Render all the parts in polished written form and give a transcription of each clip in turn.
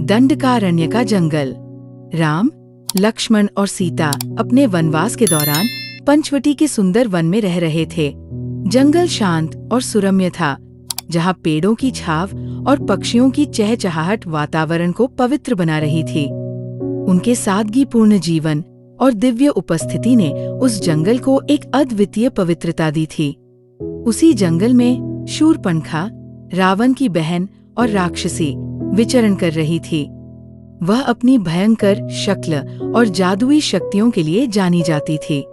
दंडकारण्य का जंगल। राम, लक्ष्मण और सीता अपने वनवास के दौरान पंचवटी के सुंदर वन में रह रहे थे। जंगल शांत और सुरम्य था, जहाँ पेड़ों की छाव और पक्षियों की चहचहाहट वातावरण को पवित्र बना रही थी। उनके सादगीपूर्ण जीवन और दिव्य उपस्थिति ने उस जंगल को एक अद्वितीय पवित्रता दी थी। उसी जंगल में शूर्पणखा, रावण की बहन और राक्षसी, विचरण कर रही थी। वह अपनी भयंकर शक्ल और जादुई शक्तियों के लिए जानी जाती थी।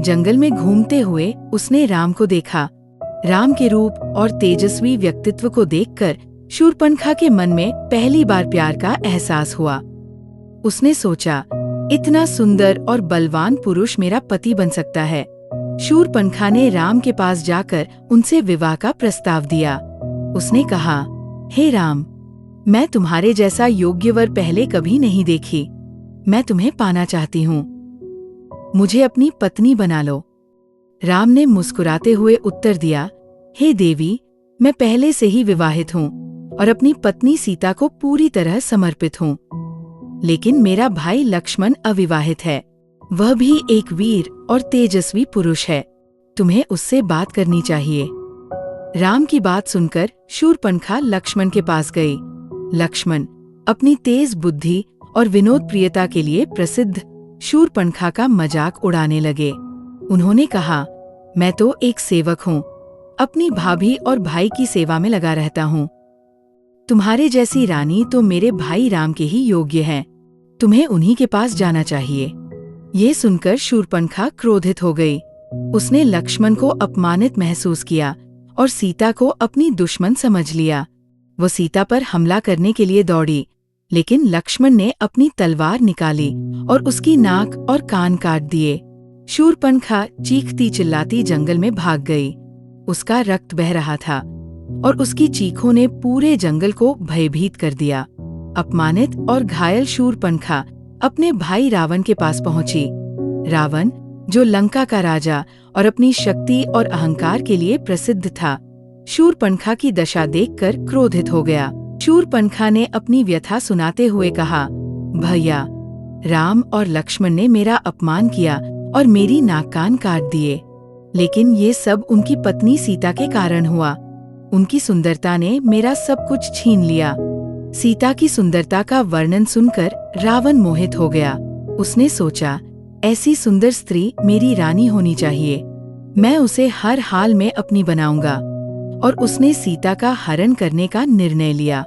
जंगल में घूमते हुए उसने राम को देखा। राम के रूप और तेजस्वी व्यक्तित्व को देखकर शूर्पणखा के मन में पहली बार प्यार का एहसास हुआ। उसने सोचा, इतना सुंदर और बलवान पुरुष मेरा पति बन सकता है। शूर्पणखा ने राम के पास जाकर उनसे विवाह का प्रस्ताव दिया। उसने कहा, हे राम, मैं तुम्हारे जैसा योग्य वर पहले कभी नहीं देखी। मैं तुम्हें पाना चाहती हूँ। मुझे अपनी पत्नी बना लो। राम ने मुस्कुराते हुए उत्तर दिया, हे देवी, मैं पहले से ही विवाहित हूँ और अपनी पत्नी सीता को पूरी तरह समर्पित हूँ। लेकिन मेरा भाई लक्ष्मण अविवाहित है। वह भी एक वीर और तेजस्वी पुरुष है। तुम्हें उससे बात करनी चाहिए। राम की बात सुनकर शूर्पणखा लक्ष्मण के पास गई। लक्ष्मण अपनी तेज बुद्धि और विनोद प्रियता के लिए प्रसिद्ध शूर्पणखा का मजाक उड़ाने लगे। उन्होंने कहा, मैं तो एक सेवक हूँ, अपनी भाभी और भाई की सेवा में लगा रहता हूँ। तुम्हारे जैसी रानी तो मेरे भाई राम के ही योग्य है। तुम्हें उन्हीं के पास जाना चाहिए। ये सुनकर शूर्पणखा क्रोधित हो गई। उसने लक्ष्मण को अपमानित महसूस किया और सीता को अपनी दुश्मन समझ लिया। वो सीता पर हमला करने के लिए दौड़ी, लेकिन लक्ष्मण ने अपनी तलवार निकाली और उसकी नाक और कान काट दिए। शूर्पणखा चीखती चिल्लाती जंगल में भाग गई। उसका रक्त बह रहा था और उसकी चीखों ने पूरे जंगल को भयभीत कर दिया। अपमानित और घायल शूर्पणखा अपने भाई रावण के पास पहुंची। रावण, जो लंका का राजा और अपनी शक्ति और अहंकार के लिए प्रसिद्ध था, शूर्पणखा की दशा देखकर क्रोधित हो गया। शूर्पणखा ने अपनी व्यथा सुनाते हुए कहा, भैया, राम और लक्ष्मण ने मेरा अपमान किया और मेरी नाक कान काट दिए, लेकिन ये सब उनकी पत्नी सीता के कारण हुआ। उनकी सुंदरता ने मेरा सब कुछ छीन लिया। सीता की सुंदरता का वर्णन सुनकर रावण मोहित हो गया। उसने सोचा, ऐसी सुंदर स्त्री मेरी रानी होनी चाहिए। मैं उसे हर हाल में अपनी बनाऊंगा। और उसने सीता का हरण करने का निर्णय लिया।